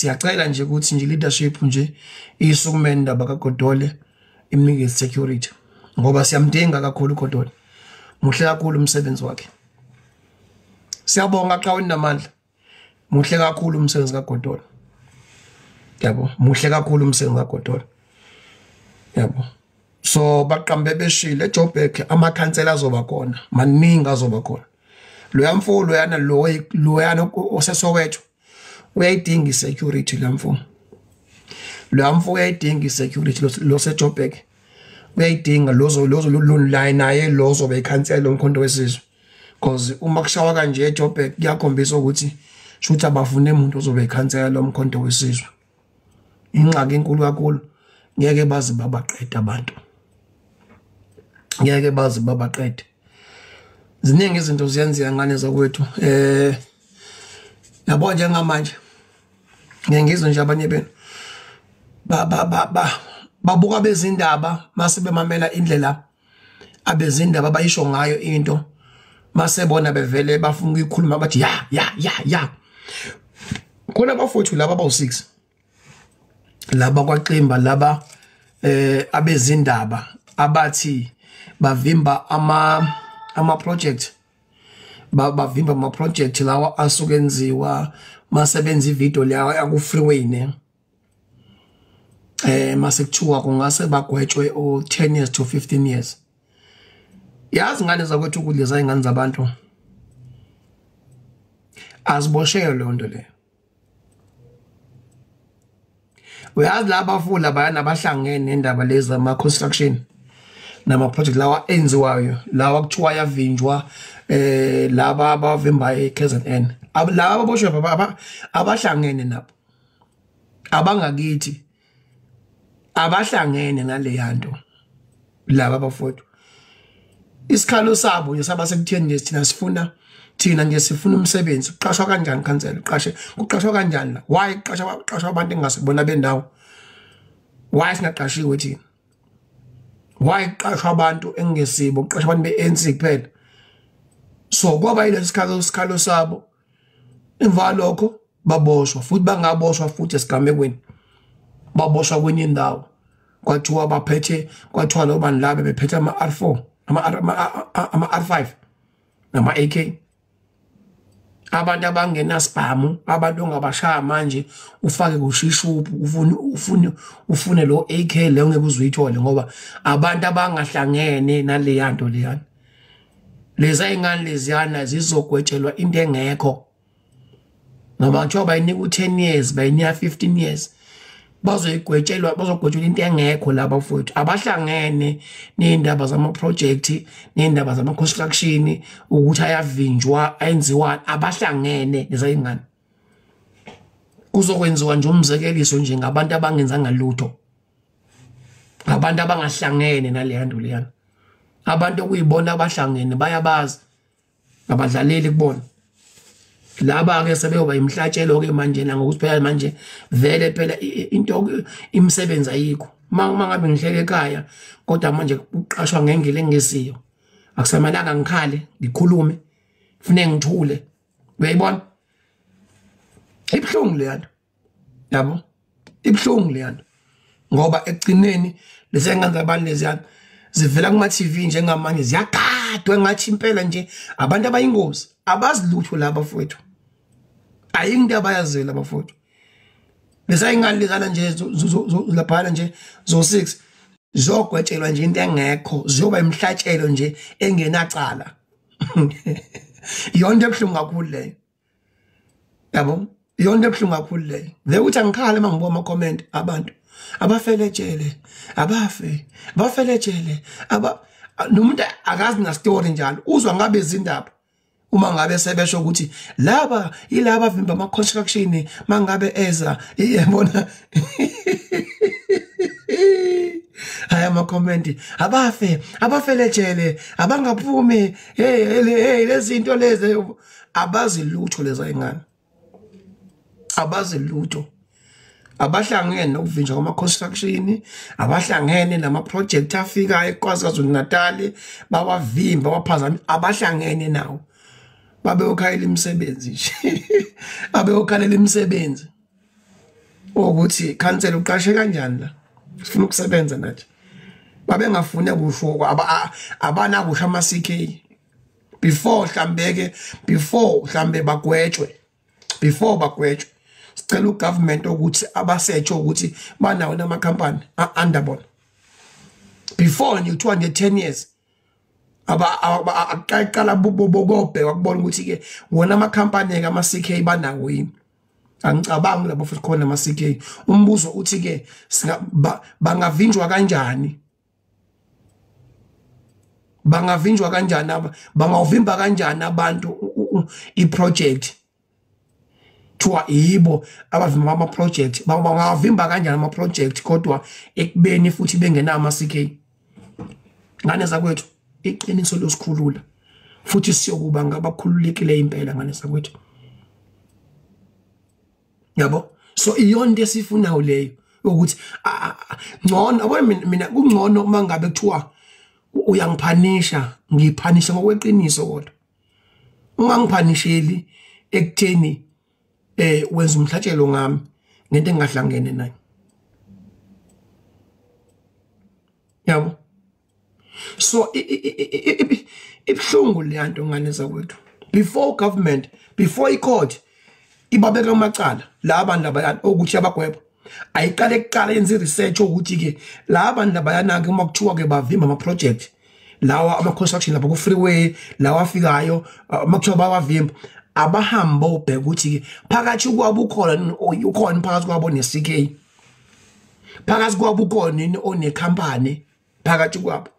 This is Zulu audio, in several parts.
siyacela nje ukuthi nje leadership nje isukumene indaba kaGodole imnikeze security ngoba siyamdinga kakhulu uGodole. Muhle kakhulu umsebenzi wakhe. Siyabonga xa unamandla. Muhle kakhulu umsebenzi kaGodole. Yabo, muhle kakhulu umsebenzi kaGodole. Yabo. So baqambe beshile eJoburg amakhansela azoba khona, maningi azoba khona. Loyamfo loyana loyana osesowethu uyayidinga isecurity lamfo. Loyamfo uyayidinga isecurity lo seJoburg. Uyayidinga lozo line naye lozo beyikhansela umkhonto wesizwe. Because uma kushawa kanje eJoburg kuyakhombisa ukuthi shuthi abafune umuntu ozobe ikhansela lo mkhonto wesizwe. Ingxaki enkulu kakhulu ngeke bazi babaqeda abantu. Ngeke bazi babaqede. Ziningi izinto ziyenziwa ngane zakwethu. Yabo njengamanje. Ngiyengizwe nje abanye benu. Babuka bezindaba mase bemamela indlela abezindaba bayisho ngayo into. Mase bona bevele bafuna ukuyikhuluma bathi ya. Khona bafowethu laba abawu6. Laba kwaqimba laba abezindaba abathi bavimba ama project bavimba ama project lawa asukenziwa masebenza ivideo lawa yaku freeway ne mase kuthiwa kungase bagwetshwe o 10 years to 15 years. Yazi ngane zakwethu kuleza ingane zabantu aziboshelwe lonto le. Uyazi laba bafula bayana abahlangene nendaba lezi ama construction nama project lawa enziwayo lawa kuthiwa yavinjwa laba abavimba eKZN laba aboshwe abahlangene nabo abangakithi abahlangene ngale yanto laba bafowethu isikhalo sabo yesaba sekutheni nje thina nje sifuna umsebenzi uqashwa kanjani khansela uqashwa kanjani la why uqashwa abantu engasibona bendawo why singaqashiwe thina why uqashwa abantu engesibo uqashwa abantu beNC kuphela so kwaba yile isikhalo sabo emva lokho baboshwa futhi bangaboshwa futhi esigamekweni baboshwa kwenye indawo kwathiwa baphethe kwathiwa lo bani labe bephethe ama R4 ama R5 nama AK abantu abangena spam abantu ongabashaya manje ufake kushishuphu ufune lo AK le ungeke uzuyithole ngoba abantu abangahlangene nale yanto leyana leza ingane leziyana zizogwetshelwa into engekho ngoba njoba bayinika u10 years bayinika 15 years bazogwetshelwa into engekho laba mfowethu abahlangene neindaba zama project neindaba zama construction ukuthi ayavinjwa ayenziwa abahlangene leza ingane kuzokwenziwa nje umzekeliso nje ngabantu abangenzanga lutho abantu abangahlangene nale yanto leyana abantu okuyibona abahlangene bayabazi abadlaleli kubona laba ke sebeyoba imhlatshelo ke manje ngokuthi phela manje vele phela into imisebenzi ayikho mangabe ngihlele ekhaya kodwa manje uqashwa ngengile engesiyo akusamalanga ngikhale ngikhulume ufune ngithule uyayibona ibhlungu le yanto yabo ibhlungu le yanto ngoba ekugcineni lesengane zabantu leziyana zivela kuma TV njengamanje ziyagadwa ngathi impela nje abantu abayingozi abazilutho laba bafowethu ayinto abayazela bafowethu bese ingane lezana nje lapha nje zo6 zogwetshelwa nje into engekho ziyoba imhlatshelo nje engenacala yonke ebhlungu kakhulu le yabo yonke ebhlungu kakhulu le ukuthi angikhala mangibuka ama comment abantu abafeletshele abafe bafeletshele nomuntu akazi na story njalo uzwa ngabe izindaba uma ngabe sebesho ukuthi laba yilaba vimba ama construction mangabe eza yabona aya ama comment abafe abafeletshele abangaphumi hey lezi zinto lezi abazi lutho leza ingane abazi lutho abahlangene nokuvinjwa kwama construction abahlangene nama project afika eKwaZulu Natal bawavimba baphazama abahlangene nawo babe ukhalela imisebenzi nje babe ukhalela imisebenzi ukuthi cancel uqashe kanjani la sifuna ukusebenza nathi babengafune kusho abana kusho ama CK before mhlambe bagwetshwe before bagwetshwe sicela ugovernment ukuthi abasetsho ukuthi banawo nama company underbone before nje 210 years aqala bobobobhe wakubona ukuthi ke wona ama company ke ama CK banawo yini angicabangi labo futhi khona ama CK umbuzo uthi ke bangavinjwa kanjani bangavinjwa kanjani bangawuvimba kanjani abantu iproject thuwa yibo abavimba ama project bangawuvimba kanjani ama project kodwa ekubeni futhi bengena ama CK ngane zakwethu iqiniso losikhulula futhi siyokuba ngabakhululekile impela ngane zakwethu yabo so iyonto esifuna leyo ukuthi ngcono yabo mina kungcono uma ngabe kuthiwa uyangiphanisha ngiphanisha ngokweqiniso kodwa ungangiphanisheli ekutheni wenza umhlatshelo ngami ngento engahlangene nayo yabo so ibhlungu leyanto ngane zakwethu before government before icourt ibabeka amacala la abantu labayana ukuthi abagwebo ayiqale kuqala yenza research ukuthi ke la abantu labayana ke uma kuthiwa ke bavimba ama project lawa ama construction lapha ku freeway lawa afikayo makuthiwa bawavimba abahamba obheka ukuthi ke phakathi kwabo ukhona phakathi kwabo ne CK phakathi kwabo ukhona one company phakathi kwabo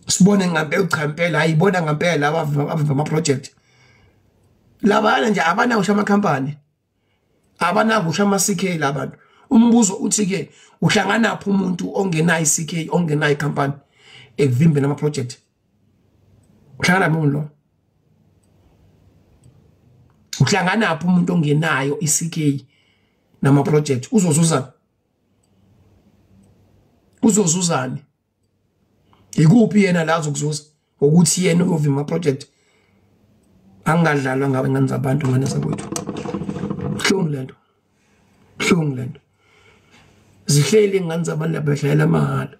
sibone ngabe uchampela ayibona ngempela abavimba ama project labana nje abanakusha ama company abanakusha ama CK labantu umbuzo uthi ke uhlangana naphi umuntu ongenayo CK ongenayo company ekuvimbe nama project uhlangana namuntu lo uhlangana naphi umuntu ongenayo iCK nama project uzozuzani ikuphi yena la azokuzuza ukuthi yena uyovimba project angadlalwa ngabe ngane zabantu ngane zakwethu hlungu lento zihleli ngane zabantu labadlalela mahala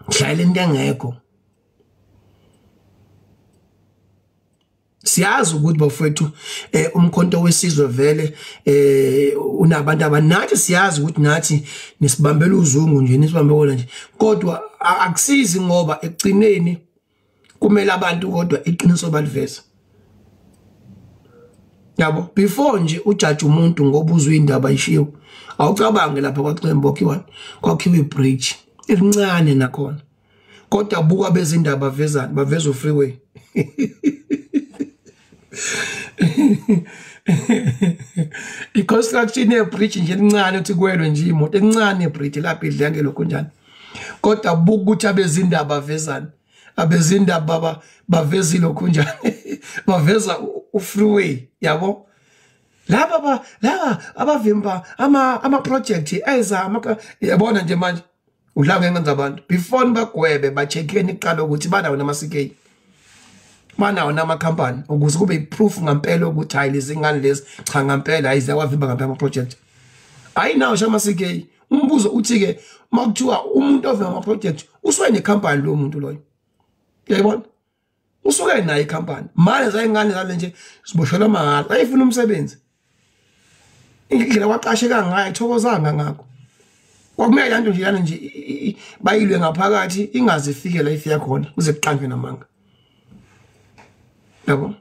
dlala into engekho siyazi ukuthi bafethu umkhonto wesizwe vele unabantu abanathi siyazi ukuthi nathi nisibambela uzungu nje nisibambe wona nje kodwa akusizi ngoba ekugcineni kumele abantu kodwa iqiniso baliveza yabo before nje ujaji umuntu ngoba uzwe indaba ishiwo awucabange lapha kwaXembo kwakhiwa ibridge elincane nakhona kodwa buka bezindaba baveza freeway i-construction ye-bridge nje elincane uthi kwelwe nje imoto encane ye-bridge lapha idlange lokho njani kodwa buka ukuthi abezindaba abezindaba bavezi lokho njani baveza u-freeway yabo laba abavimba ama project eza yabona nje manje udlanga ngenza abantu before bagwebe bacheckeni iqala ukuthi banawo nama CK banawo nama company ukuze kube iproof ngempela ukuthi hayi lezi ngane lezi cha ngempela ayizawavimba ngempela ama project ayinawo shama CK umbuzo uthi ke makuthiwa umuntu ovimba ama project usuke ne company lo muntu loyo yayibona usuke nayo icompany manje zayingane zale nje siboshela mahala ayifuna umsebenzi indlela waqasheka ngayo thokozanga ngakho kwakumele lanto nje yana nje bayilwe ngaphakathi ingaze ifike la ifika khona uze kuqanjwe namanga yabo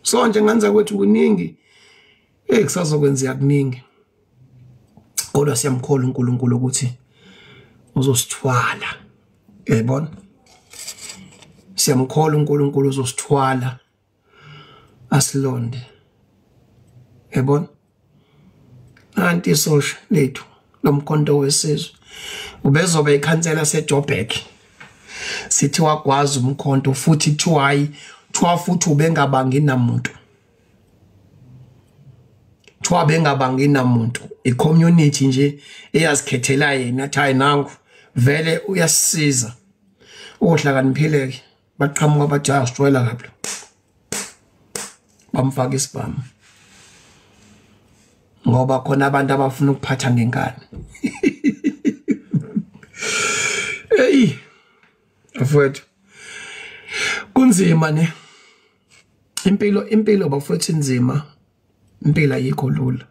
so nje nganza kwethu kuningi ekusazokwenzeka kuningi kodwa siyamkhola uNkulunkulu ukuthi uzosithwala yayibona siyamkhola uNkulunkulu uzosithwala asilonde yabona anti social lethu lomkhonto wesizwe ubezobe ikhansela seJoburg sithi wakwazi umkhonto futhi thiwayi futhi ubengabangi namuntu bengabangi namuntu icommunity nje eyazikhethela yena hayi nangu vele uyasisiza ohlakaniphile baqhamuka bajaha sitwela kaplo bamfaka isibhamu ngoba khona abantu abafuna ukuphatha ngenkani. Hey, afowethu kunzima ne impilo bafowethu inzima, impilo ayikho lula.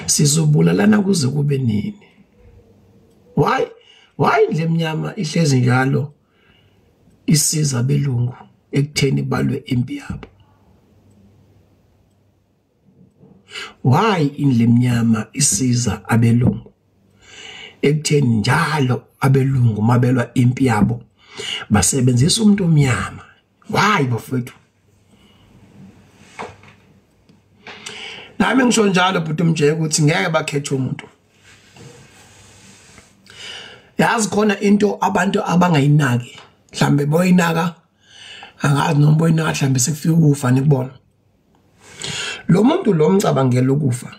Sizobulalana kuze kube nini? Why le mnyama ihlezi njalo isiza belungu ekutheni balwe impi yabo? Why in le mnyama isiza abelungu ekutheni njalo abelungu mabelwa impi yabo basebenzisa umuntu omnyama? Why bafethu? Nami ngisho njalo bhuti umjeke ukuthi ngeke bakhethe umuntu. Yazi khona into abantu abangayinaki, mhlambe boyinaka, angazi noma boyinaka mhlambe sekufika ukufa nikubona. Lo muntu lo mcabangela ukufa,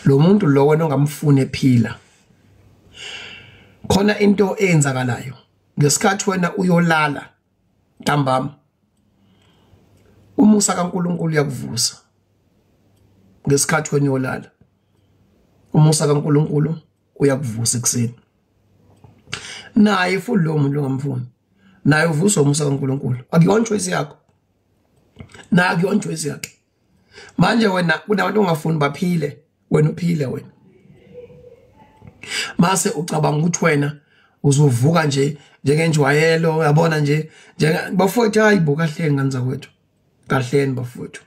lo muntu lo wena ongamfuna ephila, khona into eyenzakalayo ngesikhathi wena uyolala ntambama, umusa kaNkulunkulu uyakuvusa. Ngesikhathi wena uyolala umusa kaNkulunkulu uyakuvusa ekuseni. Naye futhi lo muntu ongamfuni naye uvuswa umusa kaNkulunkulu. Akuyona choice yakho, naye akuyona choice yakhe. Manje wena kunabantu ongafuni baphile, wena uphile wena. Mase ucabanga ukuthi wena uzovuka nje njengenjwayelo, uyabona nje bafowethu. Hayibo, kahleni ngani zakwethu, kahleni bafowethu.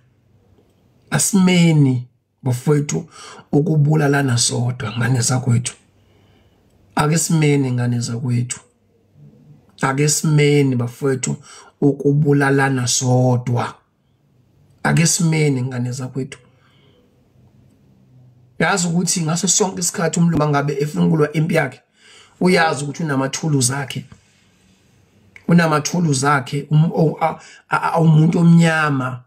Asimeni bafowethu ukubulalana sodwa ngane zakwethu. Ake simeni ngane zakwethu, ake simeni bafowethu ukubulalana sodwa. Ake simeni ngane zakwethu. Yazi ukuthi ngaso sonke isikhathi umuntu mangabe efuna ukulwa impi yakhe, uyazi ukuthi unamathuluzi akhe, unamathuluzi akhe. Umuntu omnyama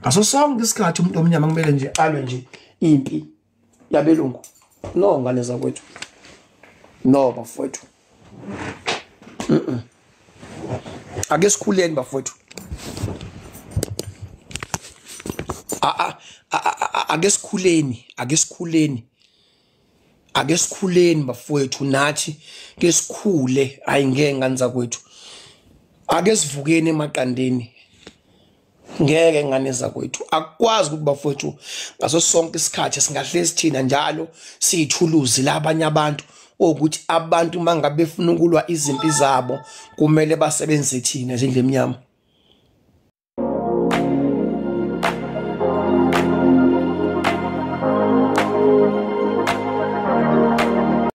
ngaso sonke isikhathi umuntu omnyama kumele nje alwe nje impi yabelungu. No ngane zakwethu, no bafowethu. Ake sikhuleni bafowethu. Ake sikhuleni bafowethu, nathi ke sikhule. Ayingeke ngani zakwethu, ake sivukeni emaqandeni. Ngeke ngane zakwethu akwazi ukuthi bafowethu ngaso sonke isikhathi singahlezi thina njalo siyithuluzi labanye abantu, ukuthi abantu mangabe befuna ukulwa izimpi zabo kumele basebenzise thina njengemnyama.